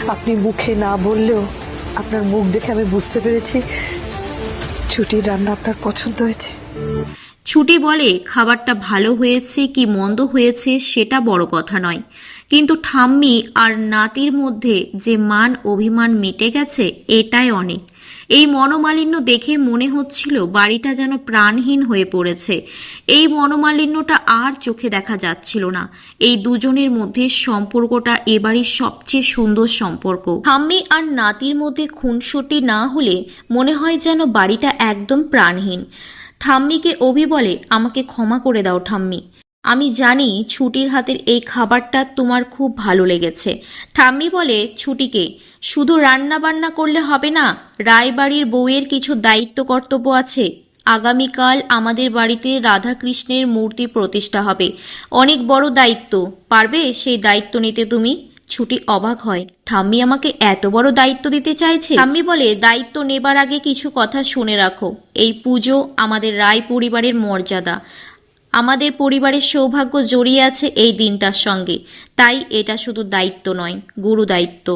আপনি মুখে না বললেও আপনার মুখ দেখে আমি বুঝতে পেরেছি ছুটির রান্না আপনার পছন্দ হয়েছে। ছুটি বলে খাবারটা ভালো হয়েছে কি মন্দ হয়েছে সেটা বড় কথা নয়, কিন্তু ঠাম্মি আর নাতির মধ্যে যে মান অভিমান মিটে গেছে এটাই অনেক। এই মনোমালিন্য দেখে মনে হচ্ছিল বাড়িটা যেন প্রাণহীন হয়ে পড়েছে। এই মনোমালিন্যটা আর চোখে দেখা যাচ্ছিল না। এই দুজনের মধ্যে সম্পর্কটা এবারই সবচেয়ে সুন্দর সম্পর্ক। ঠাম্মি আর নাতির মধ্যে খুনসুটি না হলে মনে হয় যেন বাড়িটা একদম প্রাণহীন। ঠাম্মিকে অভি বলে, আমাকে ক্ষমা করে দাও ঠাম্মি, আমি জানি ছুটির হাতের এই খাবারটা তোমার খুব ভালো লেগেছে। ঠাম্মি বলে ছুটিকে, শুধু রান্না বান্না করলে হবে না, রায়বাড়ির বউয়ের কিছু দায়িত্ব কর্তব্য আছে। আগামীকাল আমাদের বাড়িতে রাধাকৃষ্ণের মূর্তি প্রতিষ্ঠা হবে, অনেক বড় দায়িত্ব, পারবে সেই দায়িত্ব নিতে তুমি? ছুটি অবাক হয়, ঠাম্মি আমাকে এত বড় দায়িত্ব দিতে চাইছে? ঠাম্মি বলে, দায়িত্ব নেবার আগে কিছু কথা শুনে রাখো। এই পুজো আমাদের রায় পরিবারের মর্যাদা, আমাদের পরিবারের সৌভাগ্য জড়িয়ে আছে এই দিনটার সঙ্গে, তাই এটা শুধু দায়িত্ব নয়, গুরু দায়িত্ব।